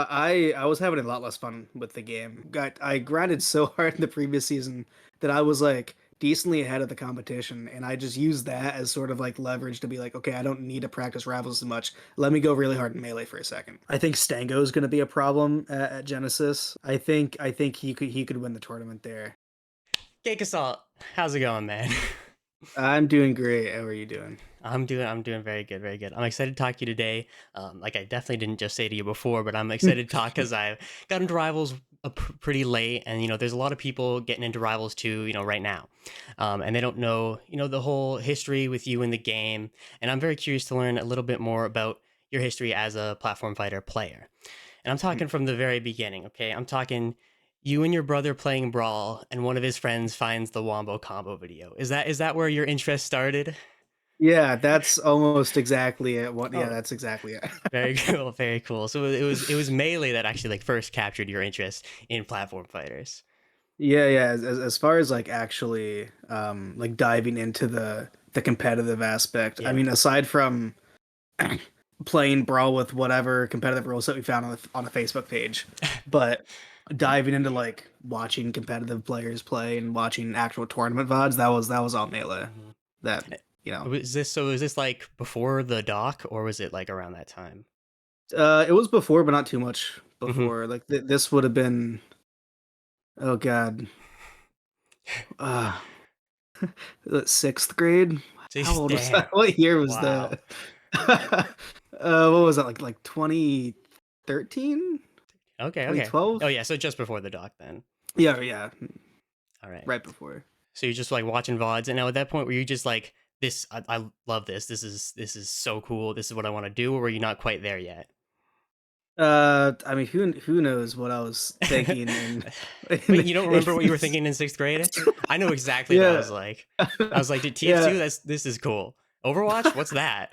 I was having a lot less fun with the game. I grinded so hard in the previous season that I was like decently ahead of the competition, and I just used that as sort of like leverage to be like, okay, I don't need to practice Rivals as much. Let me go really hard in Melee for a second. I think Stango is going to be a problem at Genesis. I think he could win the tournament there. CakeAssault, how's it going, man? I'm doing great. How are you doing? I'm doing very good, very good. I'm excited to talk to you today. Like I definitely didn't just say to you before, but I'm excited to talk because I got into Rivals pretty late, and there's a lot of people getting into Rivals too, right now, and they don't know, the whole history with you in the game, and I'm very curious to learn a little bit more about your history as a platform fighter player. And I'm talking from the very beginning, okay? I'm talking you and your brother playing Brawl, and one of his friends finds the Wombo combo video. Is that where your interest started? Yeah, that's almost exactly it. Yeah, Oh, that's exactly it. very cool, very cool. So it was Melee that actually like first captured your interest in platform fighters. Yeah, yeah. As far as like actually like diving into the competitive aspect, I Yeah. mean, aside from playing Brawl with whatever competitive rules that we found on the Facebook page, but diving into like watching competitive players play and watching actual tournament VODs, that was all Melee. Mhm. That you know, Is this like before the doc or was it like around that time? it was before, but not too much Hmm. before. Like this would have been, oh God, uh, sixth grade. How Jeez, old was that? damn. What year was Wow. that? What was that, like 2013? Okay, okay. Oh 2012? yeah, so just before the doc then. Yeah, yeah, All right. right before. So you're just like watching VODs, and now at that point were you just like this? I love this. This is so cool. This is what I want to do. Or were you not quite there yet? I mean, who knows what I was thinking Wait, you don't in remember what you were thinking in sixth grade? I know exactly what I yeah, was like. I was like, dude, TF2, yeah, this is cool. Overwatch, what's that?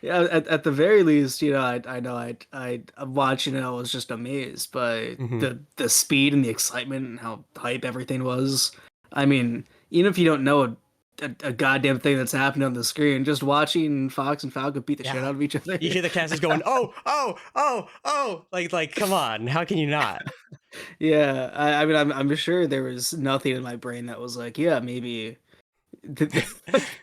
yeah. At the very least, I know I'm watching it. I was just amazed by Hmm. the speed and the excitement and how hype everything was. I mean, even if you don't know a goddamn thing that's happening on the screen, just watching Fox and Falco beat the shit Yeah. out of each other. You hear the casters going, oh, oh, oh, oh, like, come on, how can you not? Yeah, I mean, I'm sure there was nothing in my brain that was like, yeah, maybe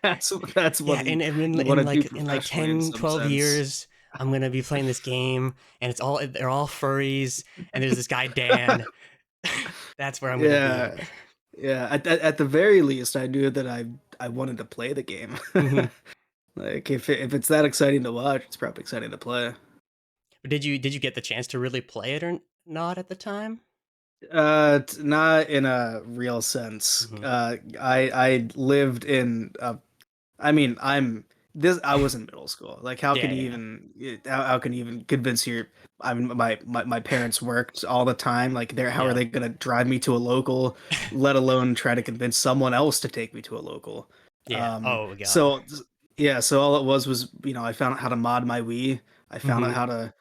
that's what Yeah, and you want in to do like in like professionally in 10, some 12 sense. years, I'm gonna be playing this game, and they're all furries, and there's this guy Dan. That's where I'm gonna be. Yeah, yeah. At the very least, I knew that I wanted to play the game. Hmm. Like if it's that exciting to watch, it's probably exciting to play. Did you get the chance to really play it or not at the time? Not in a real sense. Hmm. I lived in I mean, I was in middle school. Like, how can Yeah, you yeah, even how can you even convince your I mean, my parents worked all the time. Like, how are yeah, they gonna drive me to a local, let alone try to convince someone else to take me to a local? yeah. Oh god. So yeah, so all it was, I found out how to mod my Wii. I found out Hmm. how to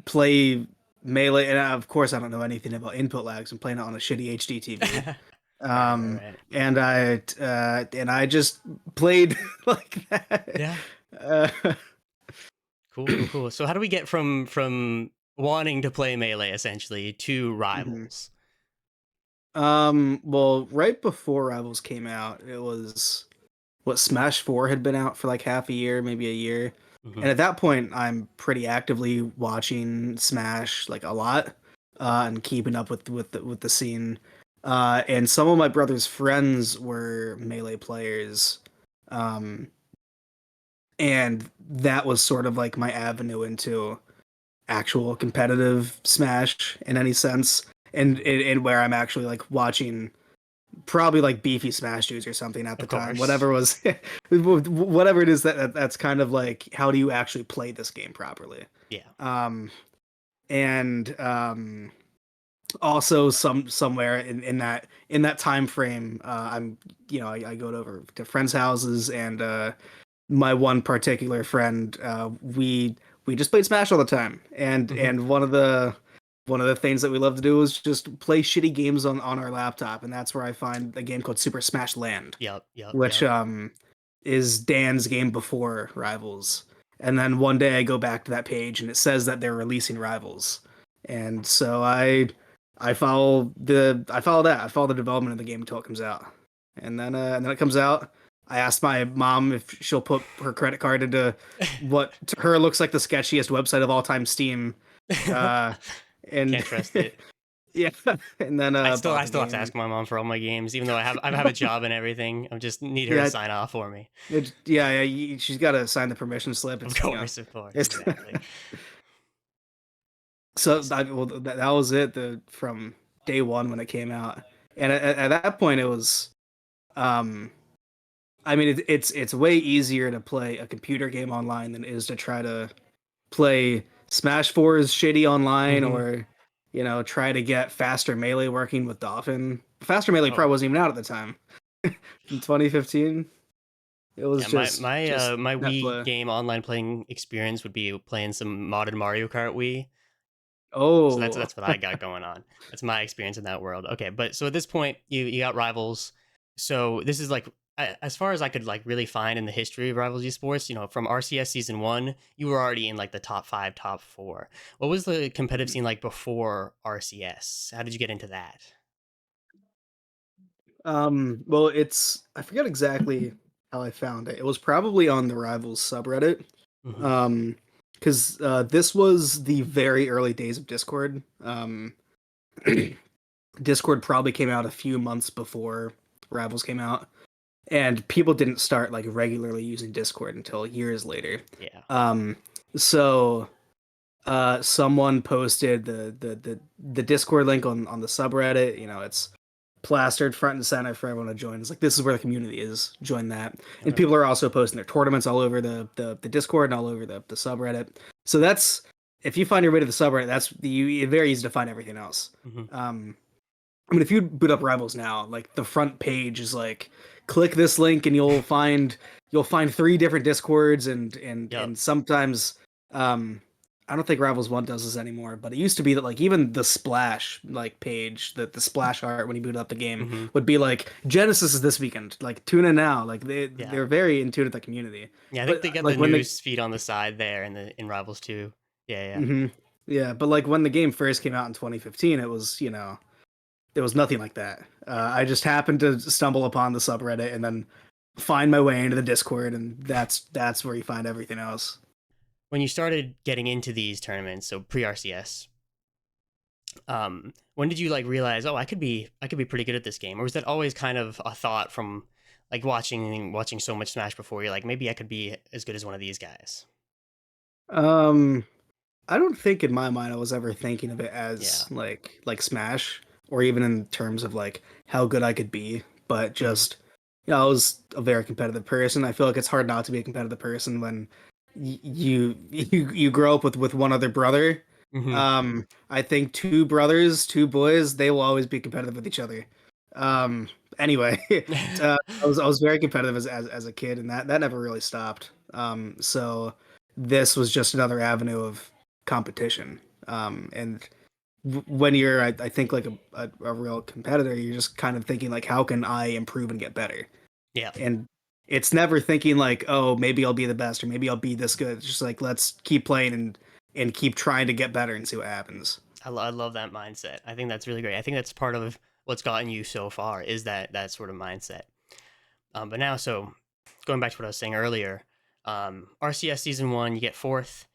play Melee, and of course, I don't know anything about input lags. I'm playing it on a shitty HD TV. Right, right, right. And I just played like that. Yeah. Uh, Cool, cool, cool. So how do we get from wanting to play Melee essentially to mhm. Rivals? Well, right before Rivals came out, it was what Smash 4 had been out for like half a year, maybe a year. Hmm. And at that point, I'm pretty actively watching Smash like a lot, and keeping up with the scene. And some of my brother's friends were Melee players. Um, and that was sort of like my avenue into actual competitive Smash in any sense, and where I'm actually like watching probably like beefy Smash dudes or something at the Of time. course. Whatever was, whatever it is that's kind of like how do you actually play this game properly? Yeah. Um, and Also somewhere in that time frame, I go over to friends' houses and my one particular friend, we just played Smash all the time, and Hmm. and one of the things that we love to do is just play shitty games on our laptop, and that's where I find a game called Super Smash Land, Yep, yep, which yep. is Dan's game before Rivals, And then one day I go back to that page and it says that they're releasing Rivals. And so I follow that. I follow the development of the game until it comes out. And then it comes out. I asked my mom if she'll put her credit card into what to her looks like the sketchiest website of all time, Steam. Uh and Can't trust it. yeah, and then bought I the still have to game. ask my mom for all my games, even though I have a job and everything. I just need her to Yeah, sign off for me. she's got to sign the permission slip. Of course, It's exactly. so S- that was it from day one when it came out, and at that point it was, um, I mean it's way easier to play a computer game online than it is to try to play Smash 4's shitty online mhm. or try to get faster melee working with Dolphin. Faster melee Oh Pro wasn't even out at the time in 2015. It was yeah, just my net Wii play. game online playing experience would be playing some modded Mario Kart Wii. So Oh, that's what I got going on. That's my experience in that world. Okay, but so at this point, you got Rivals. So this is like as far as I could like really find in the history of Rivals Esports, from RCS season 1, you were already in like the top 5, top 4. What was the competitive scene like before RCS? How did you get into that? well, I forget exactly how I found it. It was probably on the Rivals subreddit. Hmm. Um, because this was the very early days of Discord. Discord probably came out a few months before Rivals came out, and people didn't start like regularly using Discord until years later. Yeah. Um, so someone posted the Discord link on the subreddit. It's plastered front and center for everyone to join. It's like this is where the community is. Join that. And Okay. people are also posting their tournaments all over the Discord and all over the subreddit. So that's if you find your way to the subreddit, it's very easy to find everything else. Hmm. I mean, if you boot up Rivals now, like the front page is like, click this link and you'll find three different Discords Yep. and sometimes um I don't think Rivals One does this anymore, but it used to be that like even the splash like page, the splash art when you boot up the game Hmm. would be like Genesis is this weekend, like tune in now. Like Yeah. they're very in tune with the community. Yeah, I think But they got the like when they news feed on the side there in Rivals too. Yeah, yeah. hmm yeah, but like when the game first came out in 2015, it was there was nothing like that. I just happened to stumble upon the subreddit and then find my way into the Discord, and that's where you find everything else. When you started getting into these tournaments, so pre RCS, when did you like realize, oh, I could be pretty good at this game, or was that always kind of a thought from like watching so much Smash before? You're like, maybe I could be as good as one of these guys. Um, I don't think in my mind I was ever thinking of it Yeah. as like Smash or even in terms of like how good I could be, but Hmm. just I was a very competitive person. I feel like it's hard not to be a competitive person when you grow up with one other brother. Hmm. I think two brothers, two boys, they will always be competitive with each other. Um, anyway, I was very competitive as a kid, and that never really stopped. So this was just another avenue of competition. And when you're, I think, like a real competitor, you're just kind of thinking like, how can I improve and get better? Yeah. And it's never thinking like, oh, maybe I'll be the best or maybe I'll be this good. It's just like, let's keep playing and keep trying to get better and see what happens. I love that mindset. I think that's really great. I think that's part of what's gotten you so far is that sort of mindset. But now, so going back to what I was saying earlier, RCS season 1, you get fourth.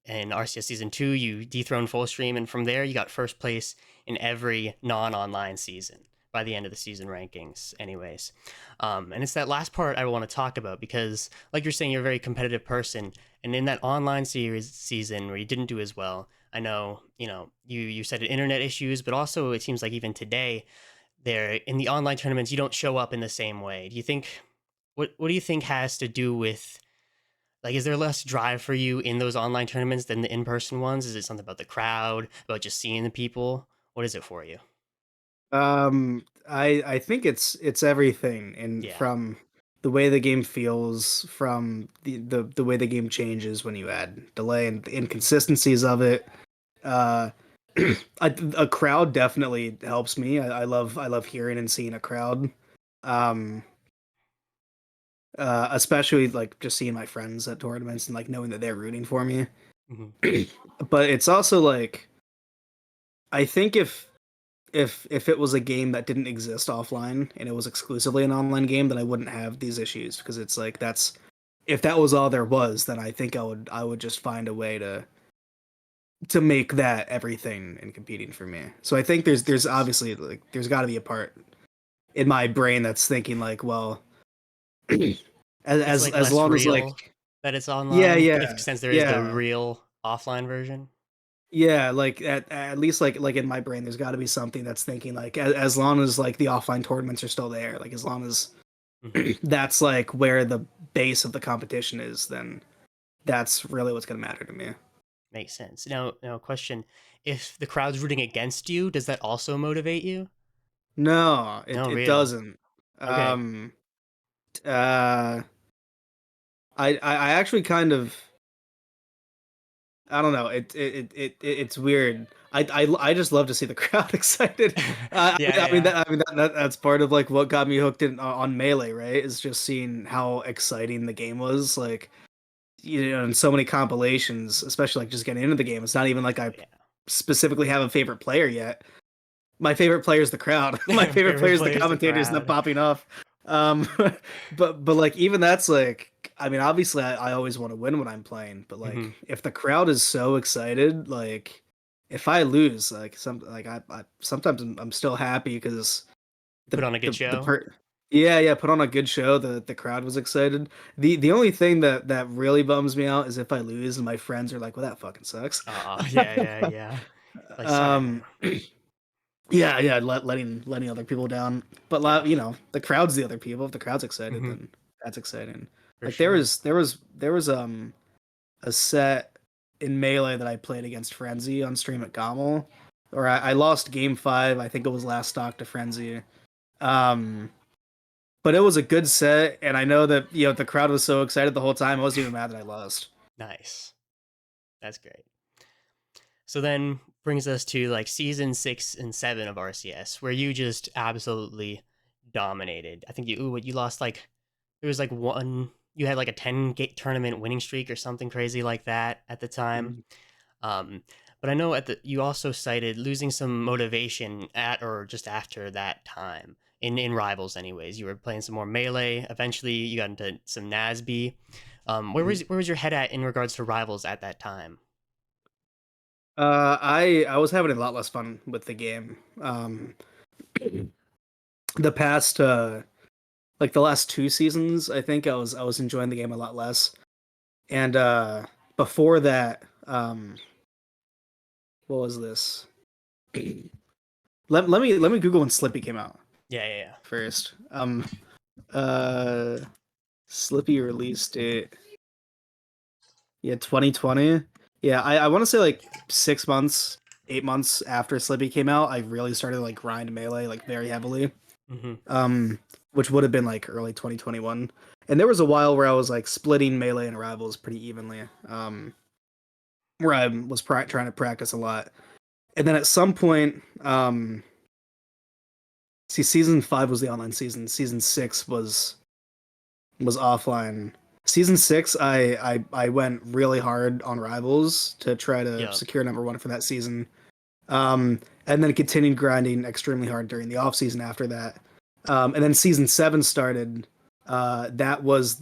In RCS season 2, you dethrone full stream, and from there, you got first place in every non-online season by the end of the season rankings, anyways. And it's that last part I want to talk about because, like you're saying, you're a very competitive person, and in that online series season where you didn't do as well, I know you said internet issues, but also it seems like even today, there in the online tournaments, you don't show up in the same way. Do you think what do you think has to do with like, is there less drive for you in those online tournaments than the in-person ones? Is it something about the crowd, about just seeing the people? What is it for you? I think it's everything, and Yeah. from the way the game feels, from the way the game changes when you add delay and the inconsistencies of it. Uh, a crowd definitely helps me. I love hearing and seeing a crowd. Um, especially like just seeing my friends at tournaments and like knowing that they're rooting for me. Mhm. But it's also like I think if it was a game that didn't exist offline and it was exclusively an online game, then I wouldn't have these issues because it's like that's if that was all there was, then I think I would just find a way to make that everything and competing for me. So I think Makes there's sense. obviously like there's got to be a part in my brain that's thinking like, well, as It's as like as less long as real like that it's yeah online, if yeah since there is the yeah real offline version. yeah like at least like in my brain there's got to be something that's thinking like as long as like the offline tournaments are still there, like as long as Mhm. that's like where the base of the competition is, then that's really what's going to matter to me. Makes sense. Now, question: if the crowd's rooting against you, does that also motivate you? No, it No, it really. doesn't. Okay. um uh I actually kind of I don't know. It's weird. I just love to see the crowd excited. Yeah, I mean yeah. that's part of like what got me hooked in on Melee, right? Is just seeing how exciting the game was. Like you know, in so many compilations, especially like just getting into the game. It's not even like I Yeah. specifically have a favorite player yet. My favorite player is the crowd. My My favorite favorite player is the player is the commentators and them crowd. popping off. Um, but like even that's like, I mean, obviously I always want to win when I'm playing, but like Hmm. if the crowd is so excited, like if I lose, like I sometimes I'm still happy because Put the on a good the show. per yeah, put on a good show. The crowd was excited. The only thing that really bums me out is if I lose and my friends are like, "Well, that fucking sucks." Yeah, yeah, yeah. Like, sorry, um man. yeah, letting other people down. But Yeah. you know, the crowd's the other people. If the crowd's excited, Hmm. then that's exciting. For Like there sure. was there was there was a set in Melee that I played against Frenzy on stream at Gommel, or I lost game five. I think it was last stock to Frenzy. Um, but it was a good set, and I know that you know the crowd was so excited the whole time. I wasn't even mad that I lost. Nice. That's great. So then brings us to like season 6 and 7 of RCS, where you just absolutely dominated. I think you lost like there was like one you had like a 10 gate tournament winning streak or something crazy like that at the time. Mhm. Um, but I know at the you also cited losing some motivation at or just after that time in rivals. Anyways, you were playing some more melee. Eventually, you got into some Nasby. Where was your head at in regards to rivals at that time? I was having a lot less fun with the game. The past like the last two seasons, I think I was enjoying the game a lot less. And before that, what was this? Let me Google when Slippy came out Yeah, yeah, yeah. first. Uh Slippy release date. Yeah, 2020. Yeah, I want to say like 6 months, 8 months after Slippy came out, I really started to, like grind Melee like very heavily. Hmm. Um, which would have been like early 2021. And there was a while where I was like splitting Melee and Rivals pretty evenly. Where I was trying to practice a lot. And then at some point, see, season five was the online season. Season six was offline. Season six, I went really hard on Rivals to try to Yep. secure number one for that season. And then continued grinding extremely hard during the off season after that. And then season seven started. That was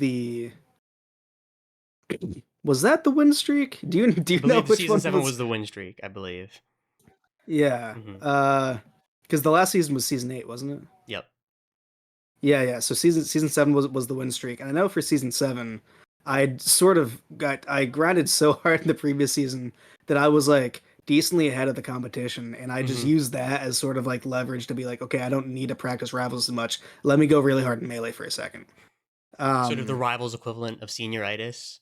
that the win streak? Do I you know believe which season one 7 was? was the win streak, I believe. Yeah. Hmm. Because the last season was season eight, wasn't it? Yep. Yeah. So season seven was the win streak, and I know for season seven, I grinded so hard in the previous season that I was like decently ahead of the competition, and I just Hmm. used that as sort of like leverage to be like, okay, I don't need to practice Rivals as much. Let me go really hard in Melee for a second. Sort of the Um, rivals equivalent of senioritis.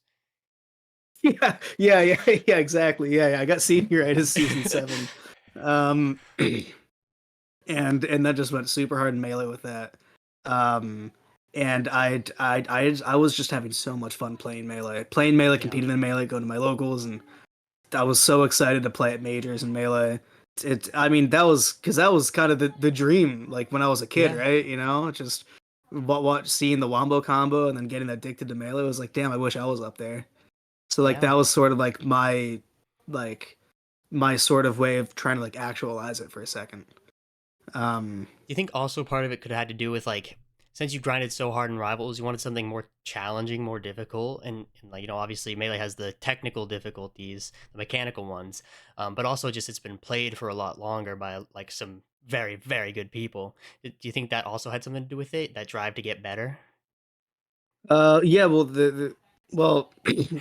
yeah, exactly. Yeah, I got senioritis season seven. Um, and that just went super hard in Melee with that. Um, and I was just having so much fun playing Melee, Yeah. competing in Melee, going to my locals, and I was so excited to play at majors in Melee. I mean, that was because that was kind of the dream, like when I was a kid, Yeah. right? You know, just what seeing the wombo combo and then getting addicted to melee was like, damn, I wish I was up there. So like Yeah. that was sort of like my sort of way of trying to like actualize it for a second. Um, Do you think also part of it could have had to do with like since you grinded so hard in Rivals, you wanted something more challenging, more difficult, and like obviously Melee has the technical difficulties, the mechanical ones, but also just it's been played for a lot longer by like some very very good people. Do you think that also had something to do with it? That drive to get better? yeah, well, well,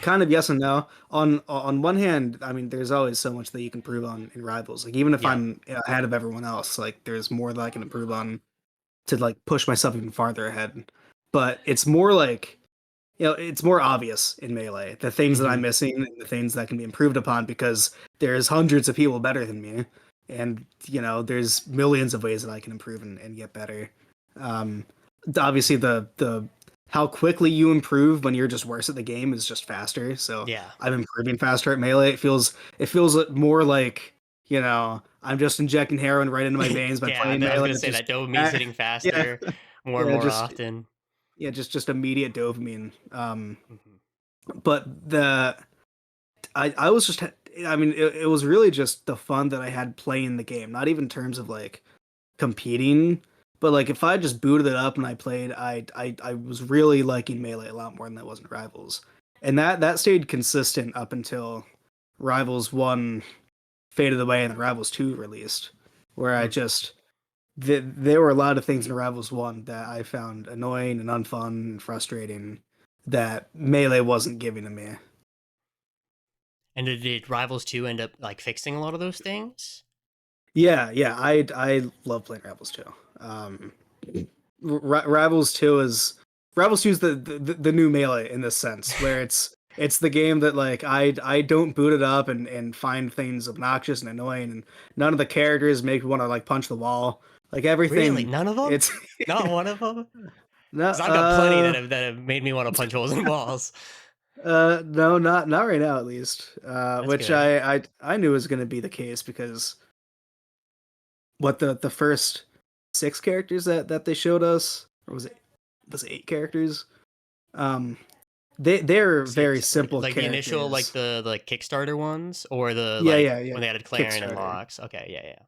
kind of yes and no. On one hand, I mean, there's always so much that you can improve on in Rivals. Like even if Yeah. I'm ahead of everyone else, like there's more that I can improve on to like push myself even farther ahead. But it's more like it's more obvious in Melee the things that I'm Hmm. missing and the things that can be improved upon because there's hundreds of people better than me, and there's millions of ways that I can improve and get better. Um, Obviously, the how quickly you improve when you're just worse at the game is just faster. So Yeah. I'm improving faster at Melee. It feels more like I'm just injecting heroin right into my veins by Yeah, playing I was Melee. gonna It's say just that dopamine's hitting yeah, faster more and yeah, more just often. yeah, just immediate dopamine. Hmm. But I was just I mean it was really just the fun that I had playing the game, not even in terms of like competing, but like if I just booted it up and I played, I was really liking Melee a lot more than that was in Rivals, and that stayed consistent up until Rivals 1 faded away and then Rivals 2 released, where I just there were a lot of things in Rivals 1 that I found annoying and unfun and frustrating that Melee wasn't giving to me. And did Rivals 2 end up like fixing a lot of those things? Yeah, yeah, I love playing Rivals too. Um, Rivals 2 is the new Melee in this sense, where it's the game that like I don't boot it up and find things obnoxious and annoying, and none of the characters make me want to like punch the wall. Like Really? everything, None of them? it's Not one of them? no Because I've got plenty that have made me want to punch holes in walls. no, not right now at least. That's Which good. I knew was going to be the case because what the first 6 characters that they showed us, or was it 8 characters? Um, they're very Six, simple like the initial, like characters. the like Kickstarter ones, or the Yeah, like yeah, yeah. when they added Clarion and Kickstarter. Locks. Okay, yeah, yeah.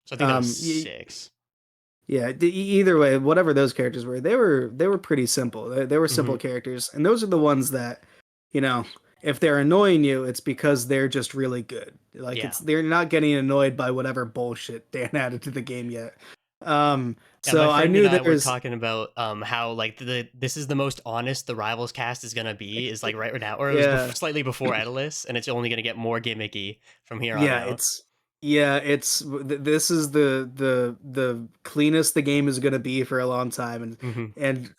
So I think that was Y six. yeah. Either way, whatever those characters were, they were pretty simple. They were simple Hmm. characters, and those are the ones that, you know, if they're annoying you, it's because they're just really good. Like Yeah. they're not getting annoyed by whatever bullshit Dan added to the game yet. Yeah, my So I friend and knew I were there's talking about how like this is the most honest the Rivals cast is gonna be is like right now, or it was yeah. slightly before Edelus, and it's only gonna get more gimmicky from here on Yeah, out. this is the cleanest the game is going to be for a long time, Hmm. and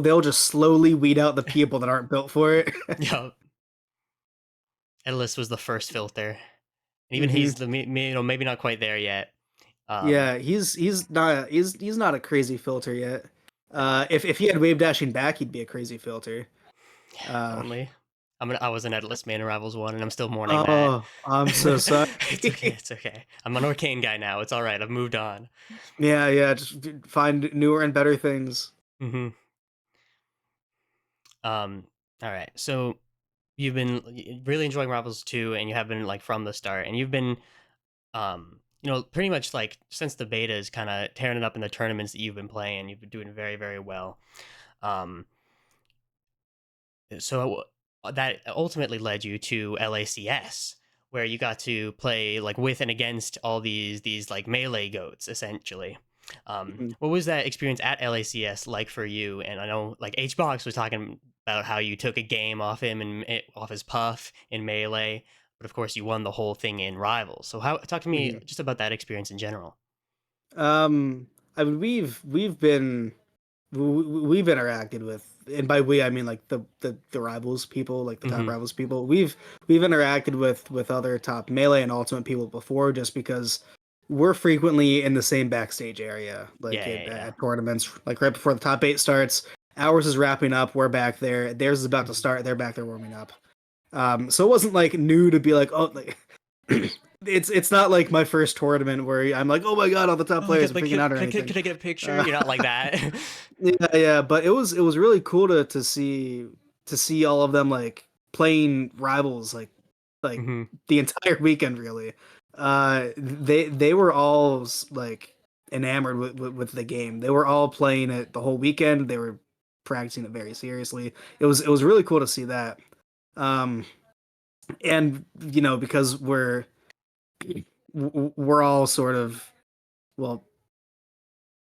they'll just slowly weed out the people that aren't built for it. Yeah, Edelus was the first filter, and even Hmm. he's maybe not quite there yet. Um, Yeah, he's not a crazy filter yet. If he had wave dashing back, he'd be a crazy filter. if Uh, only. I was an Edelus man in Rivals One, and I'm still mourning that. oh, I'm so sorry. It's okay. It's okay. I'm an Arcane guy now. It's all right. I've moved on. Yeah, yeah, just find newer and better things. Hmm. Um. All right. So you've been really enjoying Rivals 2, and you have been like from the start, and you've been pretty much like since the beta is kind of tearing it up in the tournaments that you've been playing. You've been doing very very well. Um. So that ultimately led you to LACS, where you got to play like with and against all these like melee goats essentially. Mhm. What was that experience at LACS like for you? And I know like HBox was talking about how you took a game off him and off his puff in melee, but of course you won the whole thing in Rivals. So how talk to me Mhm. just about that experience in general. I mean, we've interacted with, and by we I mean like the rivals people, like the top Hmm. rivals people. We've interacted with other top melee and ultimate people before, just because we're frequently in the same backstage area, like Yeah, yeah, yeah. at tournaments, like right before the top 8 starts. Ours is wrapping up. We're back there. Theirs is about to Hmm. start. They're back there warming up. So it wasn't like new to be like, oh, like it's not like my first tournament where I'm like, oh my god, all the top Oh my players god, are like freaking out or can anything. I get a picture? Uh, You're not like that. yeah, but it was really cool to see all of them like playing rivals like Hmm. the entire weekend really. They were all like enamored with the game. They were all playing it the whole weekend. They were practicing it very seriously. It was really cool to see that. Um, and because we're all sort of, well,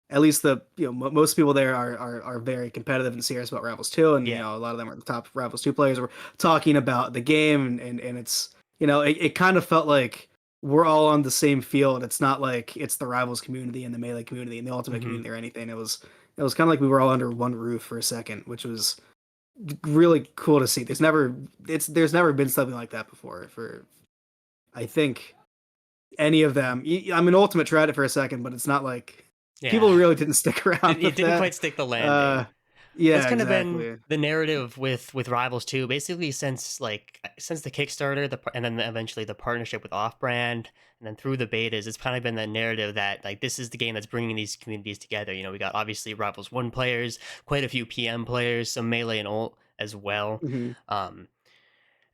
at least most people there are very competitive and serious about Rivals 2, and Yeah. a lot of them are the top Rivals 2 players. We're talking about the game, and it's it kind of felt like we're all on the same field. It's not like it's the Rivals community and the Melee community and the Ultimate Hmm. community or anything. It was kind of like we were all under one roof for a second, which was really cool to see. There's never been something like that before for, I think, any of them. I mean, Ultimate tried it for a second, but it's not like Yeah. people really didn't stick around It with didn't quite that. stick the landing. Uh, That's yeah, kind of been exactly. the narrative with Rivals too. Basically, since the Kickstarter, and then eventually the partnership with Off Brand, and then through the betas, it's kind of been that narrative that like this is the game that's bringing these communities together. We got obviously Rivals One players, quite a few PM players, some Melee and Ult as well. Hmm. Um,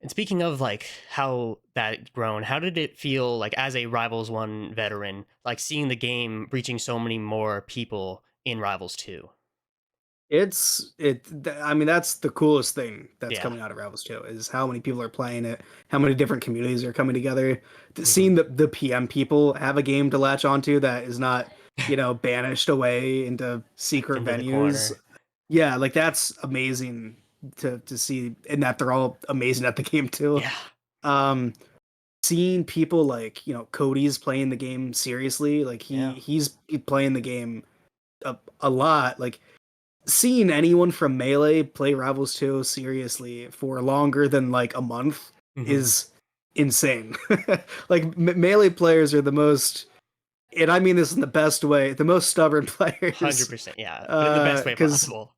and speaking of like how that grown, how did it feel like as a Rivals One veteran, like seeing the game reaching so many more people in Rivals Two? I mean, that's the coolest thing that's Yeah. coming out of Rivals 2 is how many people are playing it, how many different communities are coming together. Hmm. Seeing the PM people have a game to latch onto that is not, banished away into secret Into the venues. corner. Yeah, like that's amazing to see, and that they're all amazing at the game too. Yeah. Um, Seeing people like Cody's playing the game seriously, like Yeah. he's playing the game a lot. Like seeing anyone from Melee play Rivals 2 seriously for longer than like a month Hmm. is insane. Like Melee players are the most, and I mean this in the best way, the most stubborn players. 100%. Yeah. But in the best way Because possible.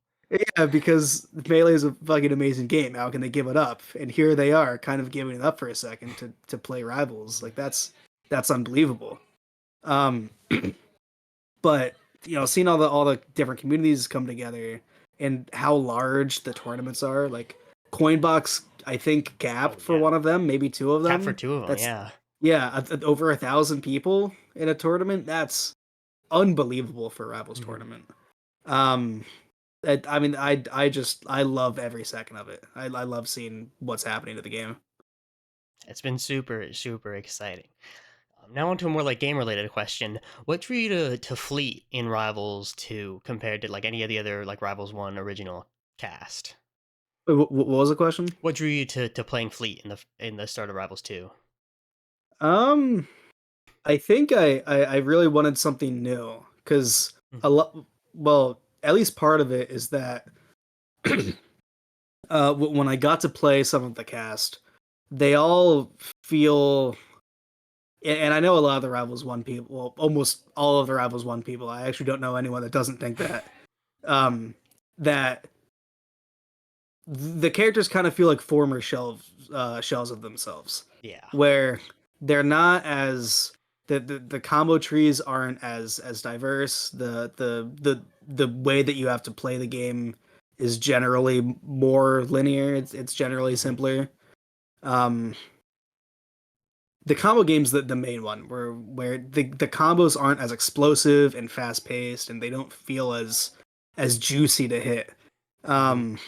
yeah, because Melee is a fucking amazing game. How can they give it up? And here they are, kind of giving it up for a second to play Rivals. Like that's unbelievable. Um, but seeing all the different communities come together and how large the tournaments are, like Coinbox, I think Oh, capped for yeah. one of them, maybe two of Cap for them. two of them. That's Yeah. yeah, over 1,000 people in a tournament. That's unbelievable for a Rivals Hmm. tournament. Um, I mean, I love every second of it. I love seeing what's happening to the game. It's been super, super exciting. Now on to a more like game related question. What drew you to Fleet in Rivals 2 compared to like any of the other like Rivals 1 original cast? Wait, what was the question? What drew you to playing Fleet in the start of Rivals 2? Um, I think I really wanted something new because a lot. Well, at least part of it is that when I got to play some of the cast, they all feel. And I know a lot of the Rivals One people, well, almost all of the Rivals One people. I actually don't know anyone that doesn't think that. Um, that the characters kind of feel like former shells of themselves, Yeah. where they're not as the combo trees aren't as diverse. The way that you have to play the game is generally more linear. It's generally Hmm. simpler. Um, the combo game's the main one where the combos aren't as explosive and fast paced, and they don't feel as juicy to hit. Hmm. Um,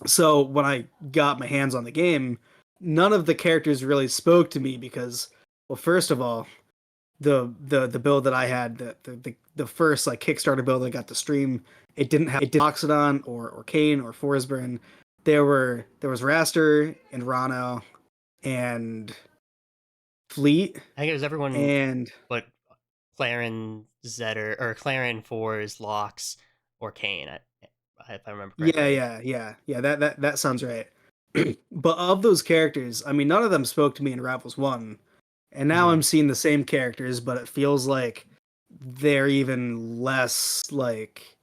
So when I got my hands on the game, none of the characters really spoke to me because, well, first of all, the build that I had, the first like Kickstarter build I got to stream, it didn't Oxidon or Kane or Forsburn. There was Raster and Rano and Fleet I think it was everyone and but Claren Zetter or Claren Fours, Locks, or Kane, if I remember yeah, correctly. yeah. That sounds right. But of those characters, I mean, none of them spoke to me in Rivals One. And now Hmm. I'm seeing the same characters, but it feels like they're even less like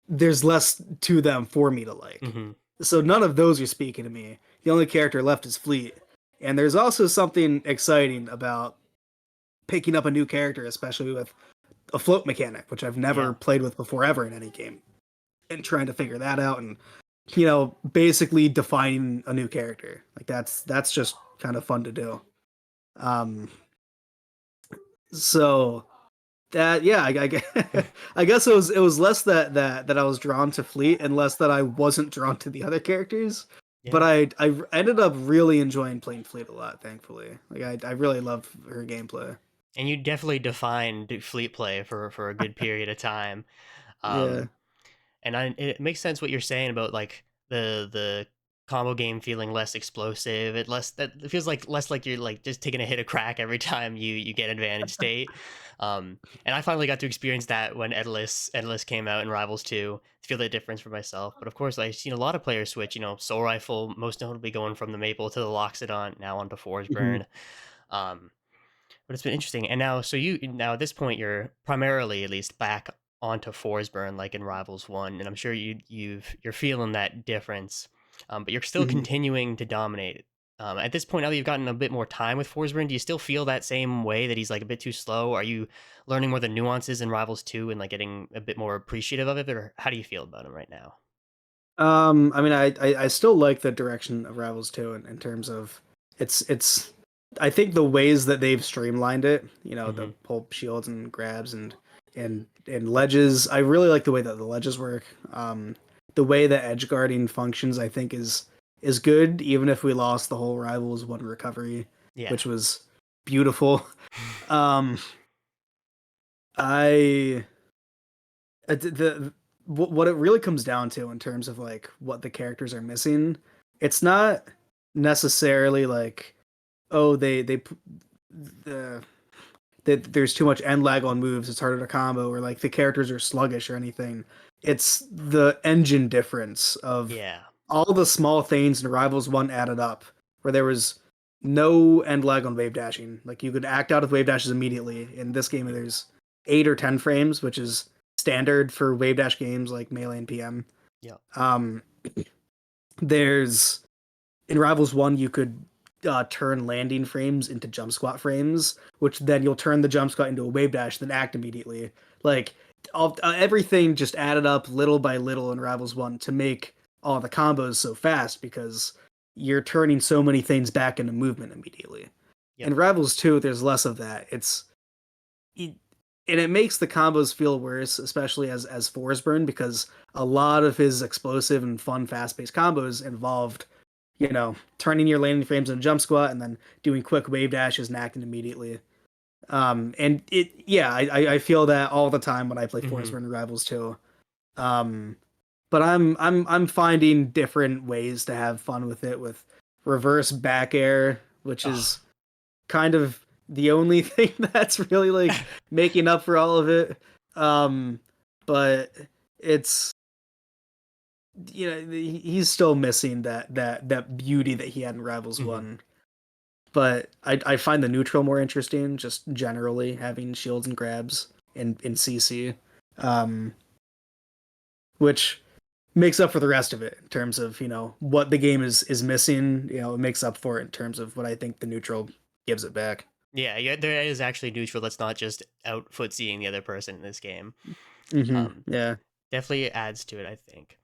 there's less to them for me to like. Hmm. So none of those are speaking to me. The only character left is Fleet. And there's also something exciting about picking up a new character, especially with a float mechanic, which I've never Yeah. played with before ever in any game, and trying to figure that out and basically defining a new character. Like that's just kind of fun to do. Um, so that yeah, I guess it was less that I was drawn to Fleet and less that I wasn't drawn to the other characters. But Yeah. I ended up really enjoying playing Fleet a lot, thankfully. Like I really love her gameplay. And you definitely defined fleet play for a good period of time. Yeah. Um, and it makes sense what you're saying about like the combo game feeling less explosive. It feels like less like you're like just taking a hit of crack every time you get advantage state. And I finally got to experience that when Endless came out in Rivals 2 to feel the difference for myself. But of course, I've seen a lot of players switch. Soul Rifle, most notably going from the Maple to the Loxodon, now onto Mhm. Forsburn. Um, but it's been interesting. And now, so now at this point, you're primarily at least back onto Forsburn, like in Rivals One, and I'm sure you're feeling that difference. But you're still Mhm. continuing to dominate. At this point, now that you've gotten a bit more time with Forsburn, do you still feel that same way that he's like a bit too slow? Are you learning more the nuances in Rivals Two and like getting a bit more appreciative of it, or how do you feel about him right now? I mean, I still like the direction of Rivals 2 in terms of it's I think the ways that they've streamlined it, the Hmm. whole shields and grabs and ledges. I really like the way that the ledges work. The way that edge guarding functions, I think is good, even if we lost the whole Rivals 1 recovery, Yeah. which was beautiful. Um, I the what it really comes down to in terms of like what the characters are missing, it's not necessarily like, oh, the that there's too much end lag on moves, it's harder to combo, or like the characters are sluggish or anything. It's the engine difference of Yeah. all the small things in Rivals 1 added up, where there was no end lag on wave dashing. Like you could act out of wave dashes immediately. In this game, there's 8 or 10 frames, which is standard for wave dash games like Melee and PM. Yeah. Um, there's in Rivals 1, you could turn landing frames into jump squat frames, which then you'll turn the jump squat into a wave dash, then act immediately. Like everything just added up little by little in Rivals 1 to make all the combos so fast because you're turning so many things back into movement immediately. Yep. In Rivals 2, there's less of that. It, and it makes the combos feel worse, especially as Forsburn, because a lot of his explosive and fun, fast-paced combos involved turning your landing frames into jump squat and then doing quick wave dashes and acting immediately. And yeah, I feel that all the time when I play Hmm. Forsburn Rivals too. Um, but I'm finding different ways to have fun with it with reverse back air, which Oh. is kind of the only thing that's really like making up for all of it. Um, but it's he's still missing that beauty that he had in Rivals Hmm. 1. But I find the neutral more interesting, just generally having shields and grabs in CC, um, which makes up for the rest of it in terms of what the game is missing. It makes up for it in terms of what I think the neutral gives it back. Yeah, yeah, there is actually neutral that's not just out footseeing the other person in this game. Um, Yeah. Definitely adds to it, I think.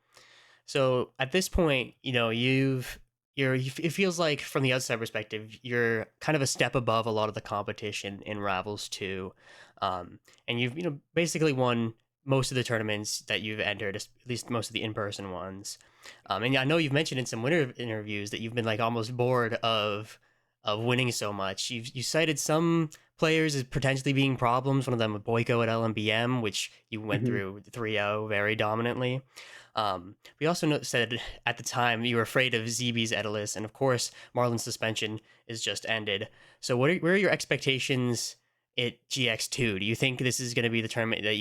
So at this point, it feels like from the outside perspective, you're kind of a step above a lot of the competition in Rivals 2. And you've, basically won most of the tournaments that you've entered, at least most of the in-person ones. And yeah, I know you've mentioned in some winter interviews that you've been like almost bored of winning so much. You cited some players as potentially being problems. One of them, Boyko at LMBM, which you went Hmm. through 3-0 very dominantly. We also said at the time you were afraid of ZB's Edelus, and of course Marlon's suspension is just ended. So where are your expectations at GX2? Do you think this is going to be the tournament that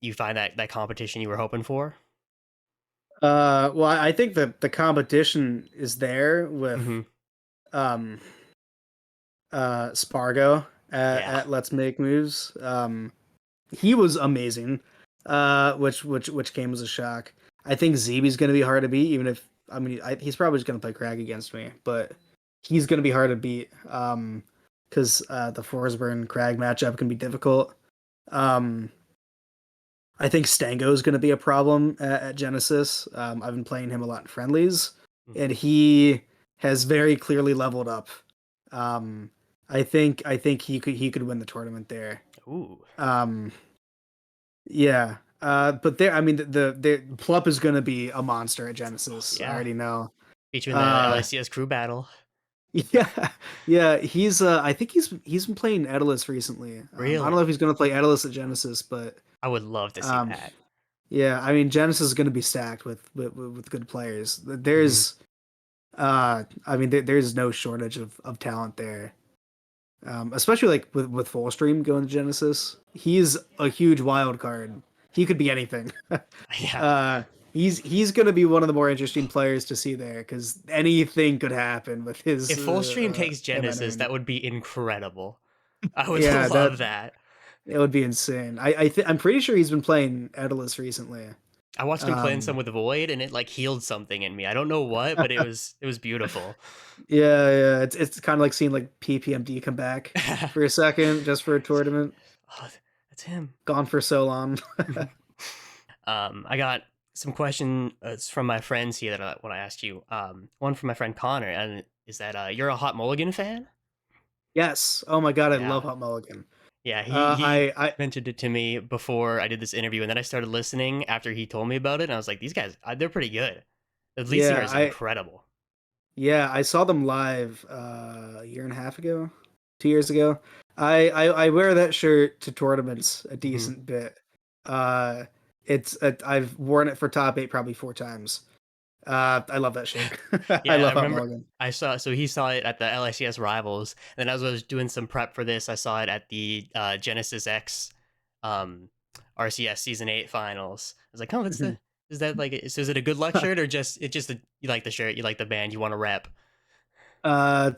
you find that competition you were hoping for? Well, I think that the competition is there with Mm-hmm. um Spargo Yeah. at Let's Make Moves. He was amazing, which came as a shock. I think ZB's going to be hard to beat, even if I mean he's probably just going to play Crag against me, but he's going to be hard to beat. Because the Forsburn Crag matchup can be difficult. Um, I think Stango is going to be a problem at Genesis. I've been playing him a lot in friendlies, and Mhm. he has very clearly leveled up. Um, I think he could win the tournament there. Ooh, Um, yeah. But there, I mean, the Plup is going to be a monster at Genesis. I yeah. already know. Beat you in the Uh, LICS crew battle. yeah, yeah. I think he's been playing Edalus recently. I don't know Really? if he's going to play Edalus at Genesis, but I would love to see um, that. yeah. I mean, Genesis is going to be stacked with good players. Hmm. I mean, there's no shortage of talent there. Especially like with Full Stream going to Genesis, he's a huge wild card. He could be anything. Yeah. uh, he's going to be one of the more interesting players to see there because anything could happen with his If Full Stream takes him Genesis, entering. that would be incredible. I would Yeah, love that. it would be insane. I'm pretty sure he's been playing Edalus recently. I watched him playing some Um, with Void, and it like healed something in me. I don't know what, but it was beautiful. yeah, it's kind of like seeing like PPMD come back for a second just for a tournament. Oh, that's him. Gone for so long. I got some questions from my friends here that when I asked you. One from my friend Connor, and is that you're a Hot Mulligan fan? Yes. Oh my God, I love Yeah, Hot Mulligan. yeah. He Uh, he I mentioned it to me before I did this interview, and then I started listening after he told me about it, and I was like, these guys, they're pretty good. The lead singer yeah, is incredible. I saw them live a year and a half ago, 2 years ago. I wear that shirt to tournaments a Hmm. decent bit. Uh, I've worn it for top eight probably 4 times. I love that shirt. I Yeah, I love Hot remember Mulligan. I saw so he saw it at the LICS Rivals, and then as I was doing some prep for this, I saw it at the Genesis X um, RCS Season 8 Finals. I was like, oh, that's the is that like is it a good luck shirt or just you like the shirt, you like the band, you want to rep? I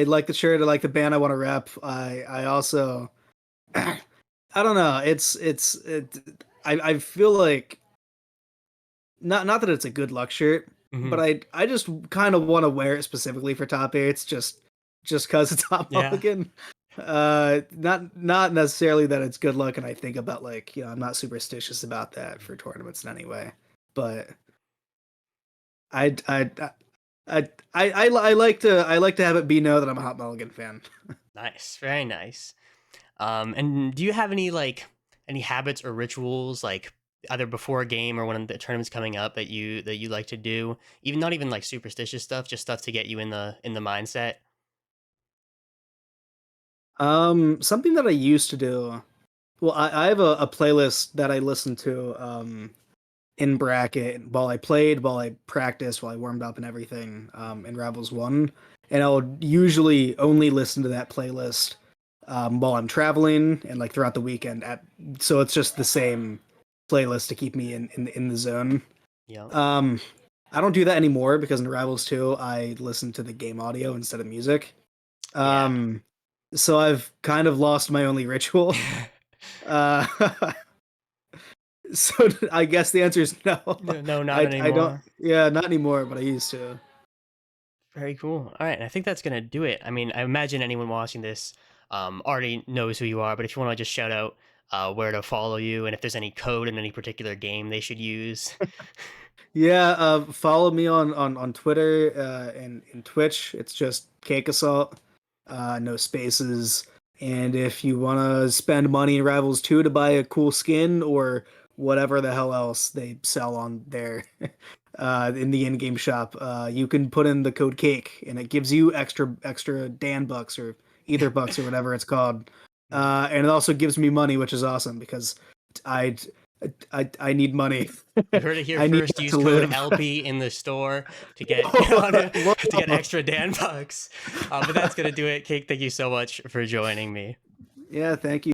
like the shirt. I like the band. I want to rep. I also I don't know. I feel like not that it's a good luck shirt, Hmm. but I just kind of want to wear it specifically for top eights, just cause it's Hot Yeah. Mulligan. Not necessarily that it's good luck, and I think about like I'm not superstitious about that for tournaments in any way, but I I I like to have it be known that I'm a Hot Mulligan fan. Nice, very nice. And do you have any any habits or rituals like either before a game or when the tournament's coming up that you like to do? Even not even like superstitious stuff, just stuff to get you in the mindset. Something that I used to do. Well, I have a playlist that I listen to in bracket while I practiced, while I warmed up and everything in Rivals 1. And I'll usually only listen to that playlist while I'm traveling and like throughout the weekend. So it's just the same playlist to keep me in the zone. Yeah. Um, I don't do that anymore because in Rivals 2, I listen to the game audio instead of music. Yeah. Um, so I've kind of lost my only ritual. Uh, So I guess the answer is no. No, no, not I don't. anymore. Yeah, not anymore, but I used to. Very cool. All right, and I think that's gonna do it. I mean, I imagine anyone watching this already knows who you are, but if you want to just shout out where to follow you and if there's any code in any particular game they should use. Yeah, follow me on Twitter and Twitch. It's just CakeAssault, no spaces. And if you want to spend money in Rivals 2 to buy a cool skin or whatever the hell else they sell on there in the in-game shop, you can put in the code Cake and it gives you extra Dan bucks or Ether bucks or whatever it's called. And it also gives me money, which is awesome because I I need money. You heard it here I need first. that Use to code live. LP in the store to get Whoa, to get whoa. extra Dan bucks. But that's gonna do it. Cake, thank you so much for joining me. Yeah, thank you.